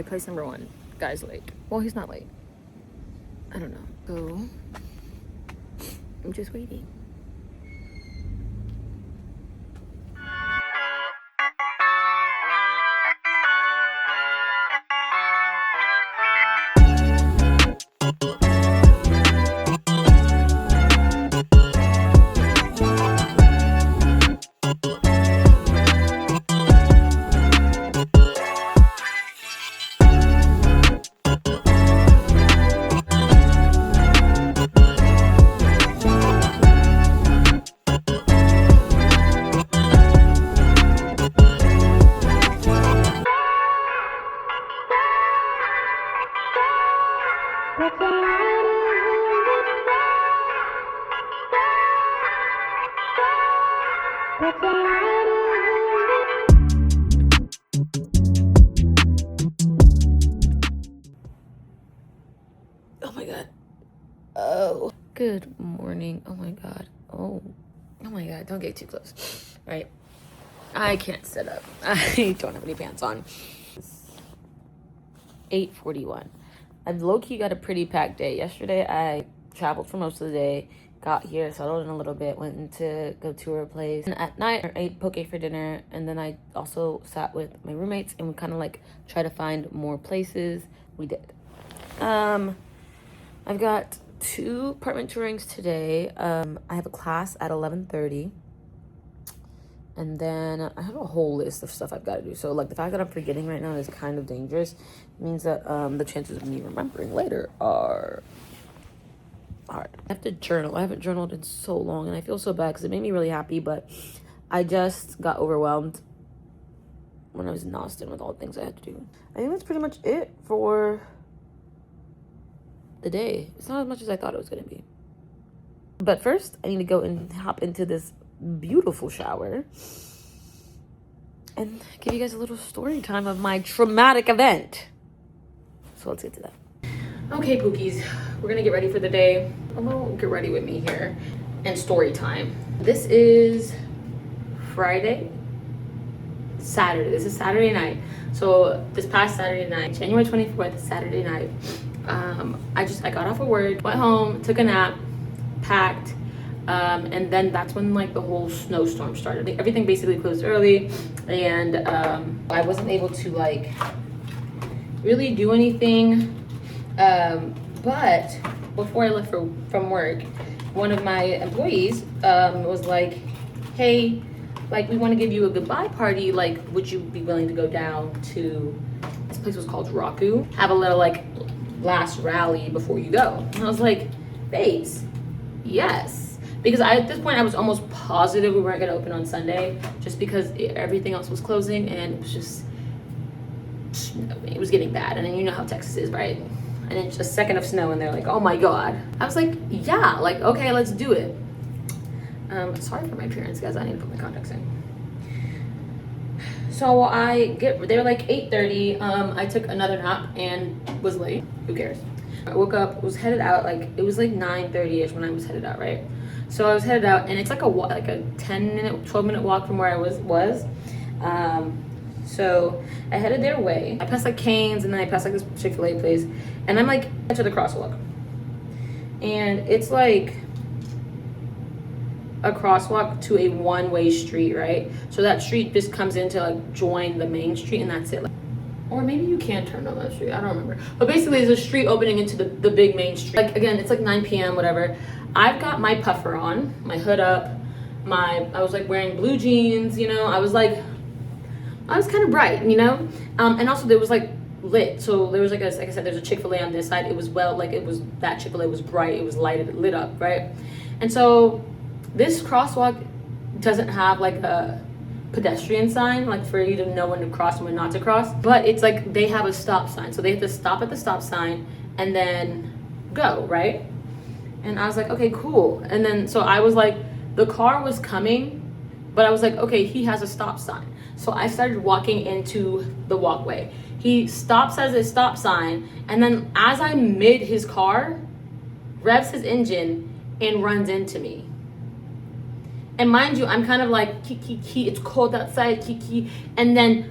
place number 1. Guy's late. Well, he's not late. I don't know. So I'm just waiting. Oh my god. Oh, good morning. Oh my god. Oh my god, don't get too close. All right, I can't sit up. I don't have any pants on. 8:41. I've low-key got a pretty packed day. Yesterday I traveled for most of the day, got here, settled in a little bit, went to go tour a place, and at night I ate poke for dinner, and then I also sat with my roommates and we kind of like try to find more places. We did. I've got 2 apartment tourings today. I have a class at 11:30. And then I have a whole list of stuff I've got to do. So like the fact that I'm forgetting right now is kind of dangerous. It means that the chances of me remembering later are hard. I have to journal. I haven't journaled in so long and I feel so bad because it made me really happy, but I just got overwhelmed when I was in Austin with all the things I had to do. I think that's pretty much it for the day. It's not as much as I thought it was going to be. But first, I need to go and hop into this beautiful shower and give you guys a little story time of my traumatic event. So let's get to that. Okay, Pookies, we're gonna get ready for the day. A little get ready with me here and story time. This is Saturday. This is Saturday night. So this past Saturday night, January 24th, Saturday night, I got off of work, went home, took a nap, packed, and then that's when like the whole snowstorm started. Everything basically closed early, and I wasn't able to like really do anything. But before I left from work, one of my employees was like, "Hey, like we want to give you a goodbye party. Like, would you be willing to go down to this place was called Raku? Have a little like last rally before you go?" And I was like, "Babes, yes." Because at this point I was almost positive we weren't gonna open on Sunday, just because everything else was closing and it was just, it was getting bad. And then you know how Texas is, right? And then just a second of snow and they're like, "Oh my god." I was like, yeah, like okay, let's do it. Sorry for my appearance, guys. I need to put my contacts in. So they were like 8:30. I took another nap and was late. Who cares? I woke up, was headed out, like it was like 9:30ish when I was headed out, right? So I was headed out, and it's like a 10-minute, 12-minute walk from where I was. So I headed their way. I passed like Cane's, and then I passed like this Chick-fil-A place, and I'm like to the crosswalk, and it's like a crosswalk to a one-way street, right? So that street just comes in to like join the main street, and that's it. Or maybe you can turn on that street, I don't remember. But basically there's a street opening into the big main street. Like again, it's like 9 p.m, whatever. I've got my puffer on, my hood up, I was like wearing blue jeans, you know, I was kind of bright, you know? And also there was like lit. So there was like I said, there's a Chick-fil-A on this side. It was that Chick-fil-A was bright, it was lit up, right? And so this crosswalk doesn't have like a pedestrian sign, like for you to know when to cross and when not to cross, but it's like they have a stop sign, so they have to stop at the stop sign and then go, right? And I was like, okay, cool. And then so I was like, the car was coming, but I was like, okay, he has a stop sign. So I started walking into the walkway. He stops at a stop sign, and then as I mid his car, revs his engine and runs into me. And mind you, I'm kind of like, kiki, it's cold outside, kiki. And then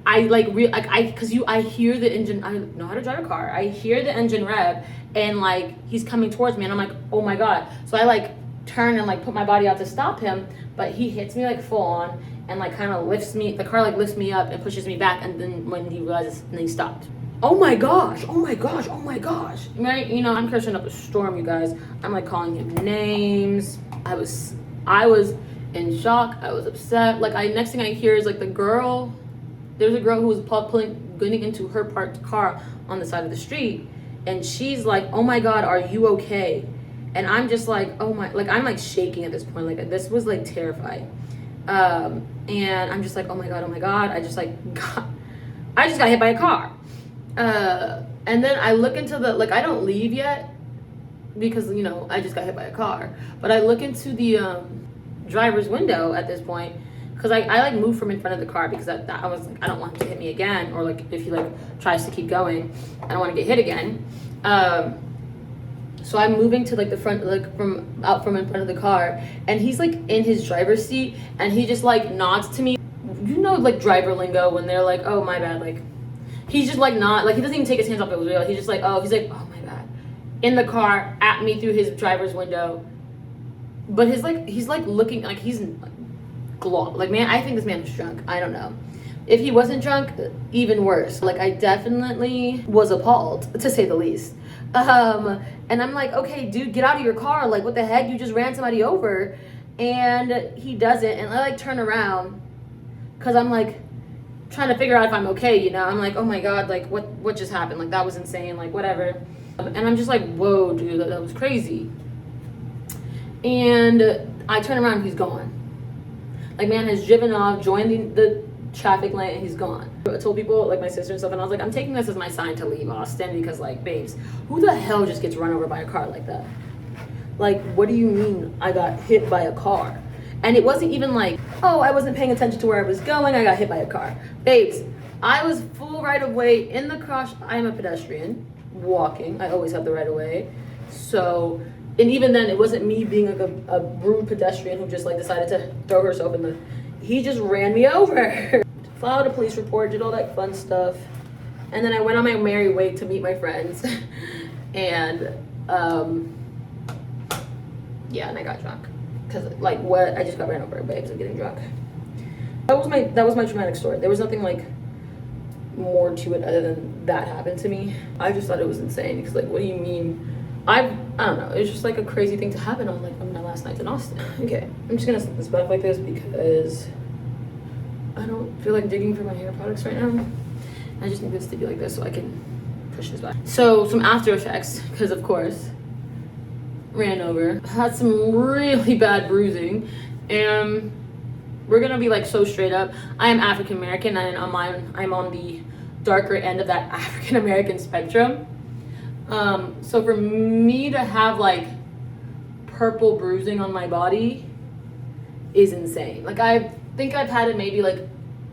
I like I hear the engine. I know how to drive a car. I hear the engine rev, and like he's coming towards me, and I'm like, oh my god. So I like turn and like put my body out to stop him, but he hits me like full on and like kind of lifts me. The car like lifts me up and pushes me back, and then when he realizes, and he stopped. Oh my gosh, oh my gosh, oh my gosh. Right, you know, I'm cursing up a storm, you guys. I'm like calling him names. I was in shock. I was upset. Like next thing I hear is like there's a girl who was getting into her parked car on the side of the street, and she's like, oh my god, are you okay? And I'm just like, oh my, like I'm like shaking at this point. Like this was like terrifying. And I'm just like, oh my god, I just got hit by a car. And then I look into like I don't leave yet because, you know, I just got hit by a car. But I look into the driver's window at this point because I like moved from in front of the car because I was like, I don't want him to hit me again, or like if he like tries to keep going, I don't want to get hit again. So I'm moving to like the front, like from in front of the car, and he's like in his driver's seat, and he just like nods to me. You know, like driver lingo when they're like, oh my bad, like he's just like not like he doesn't even take his hands off the wheel. He's just like, oh my bad, in the car at me through his driver's window. But he's like looking like he's like, man, I think this man was drunk. I don't know. If he wasn't drunk, even worse. Like I definitely was appalled, to say the least. And I'm like, okay, dude, get out of your car. Like, what the heck? You just ran somebody over. And he doesn't. And I like turn around because I'm like trying to figure out if I'm okay, you know? I'm like, oh my god, like what just happened? Like that was insane, like whatever. And I'm just like, whoa, dude, that was crazy. And I turn around, he's gone. Like, man has driven off, joined the traffic lane, and he's gone. I told people, like my sister and stuff, and I was like, I'm taking this as my sign to leave Austin because, like, babes, who the hell just gets run over by a car like that? Like, what do you mean I got hit by a car? And it wasn't even like, oh, I wasn't paying attention to where I was going, I got hit by a car. Babes, I was full right of way in the cross. I'm a pedestrian, walking. I always have the right of way. So, and even then, it wasn't me being like a rude pedestrian who just like decided to throw herself in the, he just ran me over. Filed a police report, did all that fun stuff. And then I went on my merry way to meet my friends. And, yeah, and I got drunk. Cause like what, I just got ran over, babes, I'm getting drunk. That was my traumatic story. There was nothing like more to it other than that happened to me. I just thought it was insane because like, what do you mean? I don't know, it's just like a crazy thing to happen on like on my last night in Austin. Okay, I'm just gonna set this back like this because I don't feel like digging for my hair products right now. I just need this to be like this so I can push this back. So some after effects, because of course, ran over, had some really bad bruising, and we're gonna be like so straight up. I am African American, and I'm on the darker end of that African American spectrum. So for me to have like purple bruising on my body is insane. Like I think I've had it maybe like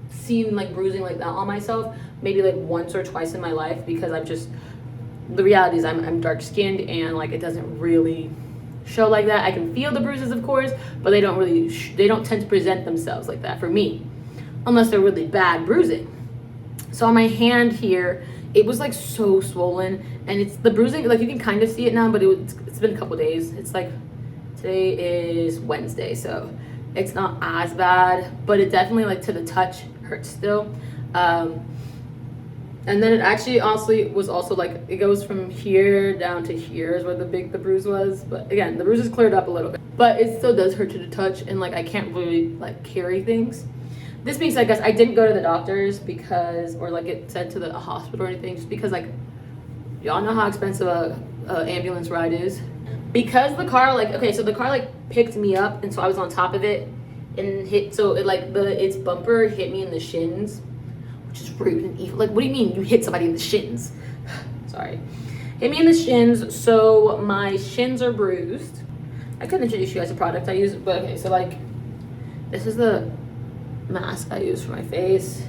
seen like bruising like that on myself maybe like once or twice in my life because I'm just, the reality is I'm dark skinned and like it doesn't really show like that. I can feel the bruises of course, but they don't really, they don't tend to present themselves like that for me unless they're really bad bruising. So on my hand here, it was like so swollen, and it's the bruising, like you can kind of see it now, but it's been a couple days. It's like, today is Wednesday, so it's not as bad, but it definitely like to the touch hurts still. And then it actually honestly was also like, it goes from here down to here is where the bruise was. But again, the bruise is cleared up a little bit, but it still does hurt to the touch, and like I can't really like carry things. This being said, guys, I didn't go to the doctors because, or like it said to the hospital or anything, just because like, y'all know how expensive a ambulance ride is. Because the car like, okay, so the car like picked me up, and so I was on top of it and hit, so it like its bumper hit me in the shins, which is rude and evil. Like, what do you mean you hit somebody in the shins? Sorry. Hit me in the shins, so my shins are bruised. I could introduce you guys a product I use, but okay, so like, this is the mask I use for my face.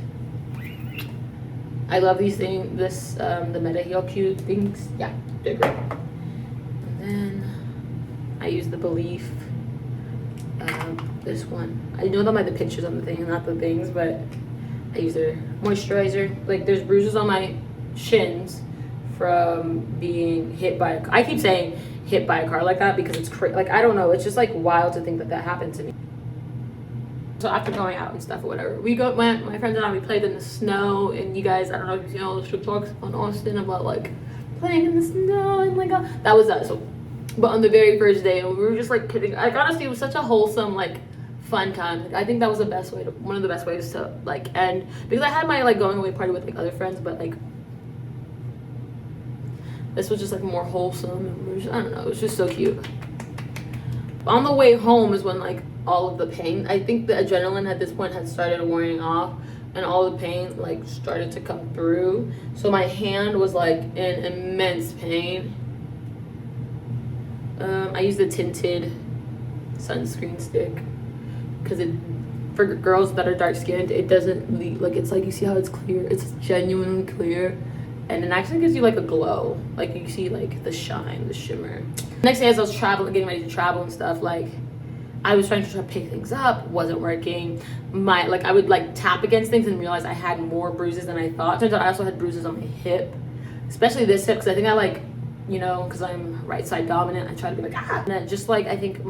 I love these things, the Meta Heal Cute things. Yeah, they're great. And then I use the Belief, this one. I know them by the pictures on the thing and not the things, but I use their moisturizer. Like, there's bruises on my shins from being hit by I keep saying hit by a car like that because it's like, I don't know, it's just like wild to think that that happened to me. So after going out and stuff or whatever, my friends and I, we played in the snow. And you guys, I don't know if you know those TikToks on Austin about like playing in the snow and like that was us. So, but on the very first day, we were just like kidding. Like, honestly, it was such a wholesome, like, fun time. Like, I think that was one of the best ways to like end, because I had my like going away party with like other friends, but like this was just like more wholesome. And I don't know, it was just so cute. On the way home is when like all of the pain, I think the adrenaline at this point had started wearing off, and all the pain like started to come through. So my hand was like in immense pain. I used the tinted sunscreen stick because it, for girls that are dark skinned, it doesn't leave, like, it's like, you see how it's clear, it's genuinely clear, and it actually gives you like a glow, like you see like the shine, the shimmer. Next day, as I was traveling, getting ready to travel and stuff, like I was trying to pick things up, wasn't working. I would like tap against things and realize I had more bruises than I thought. Turns out I also had bruises on my hip, especially this hip, because I think I like, you know, because I'm right side dominant, I try to be like, ah. And then just like, I think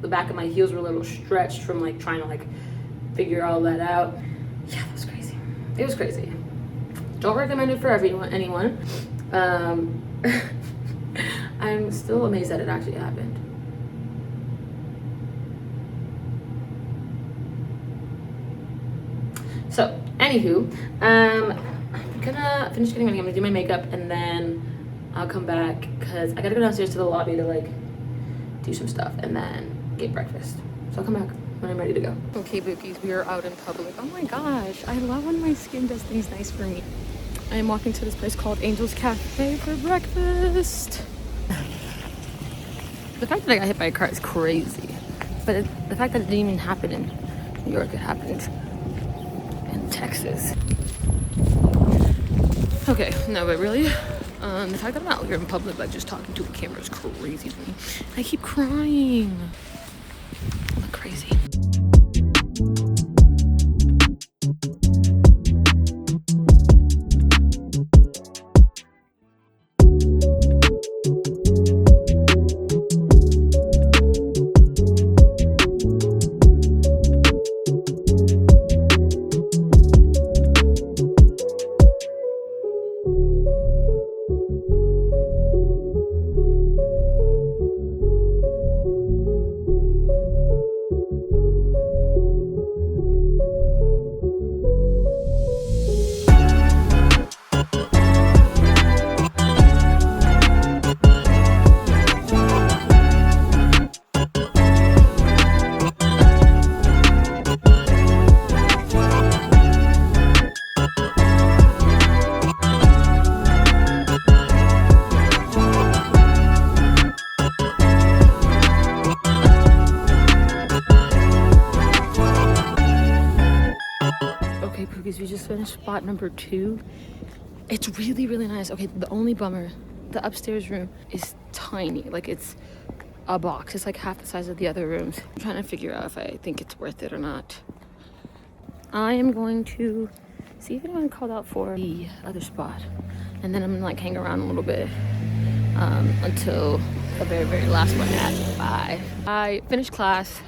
the back of my heels were a little stretched from like trying to like figure all that out. Yeah, it was crazy. It was crazy. Don't recommend it for anyone. I'm still amazed that it actually happened. So, anywho, I'm gonna finish getting ready. I'm gonna do my makeup and then I'll come back because I gotta go downstairs to the lobby to like do some stuff and then get breakfast. So I'll come back when I'm ready to go. Okay, bookies, we are out in public. Oh my gosh, I love when my skin does things nice for me. I am walking to this place called Angel's Cafe for breakfast. The fact that I got hit by a car is crazy, but the fact that it didn't even happen in New York, it happened in Texas. Okay, no, but really, the fact that I'm out here in public, like just talking to a camera, is crazy to me. I keep crying. I look crazy. We just finished spot number 2. It's really, really nice. Okay, the only bummer, the upstairs room is tiny. Like, it's a box. It's like half the size of the other rooms. I'm trying to figure out if I think it's worth it or not. I am going to see if anyone called out for the other spot, and then I'm gonna like hang around a little bit until the very, very last one at bye. I finished class.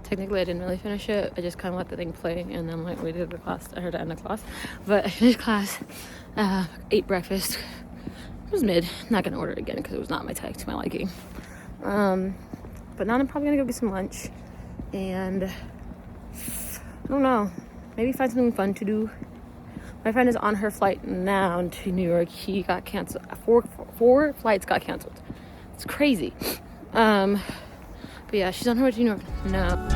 Technically, I didn't really finish it. I just kind of let the thing play and then like waited the class. I heard it end the class, but I finished class, ate breakfast. It was mid. Not gonna order it again because it was not my type, to my liking. But now I'm probably gonna go get some lunch, and I don't know, maybe find something fun to do. My friend is on her flight now to New York. He got canceled. Four flights got canceled. It's crazy. But yeah, she's on her way to New York now.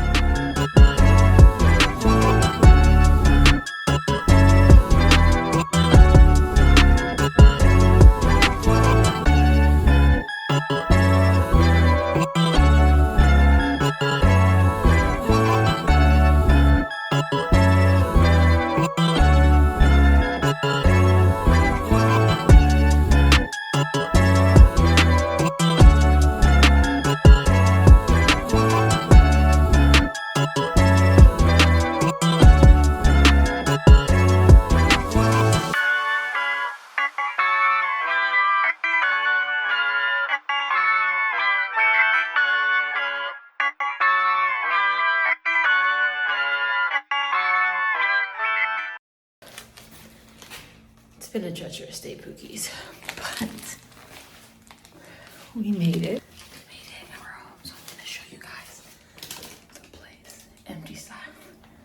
been a treacherous day, Pookies, but we made it.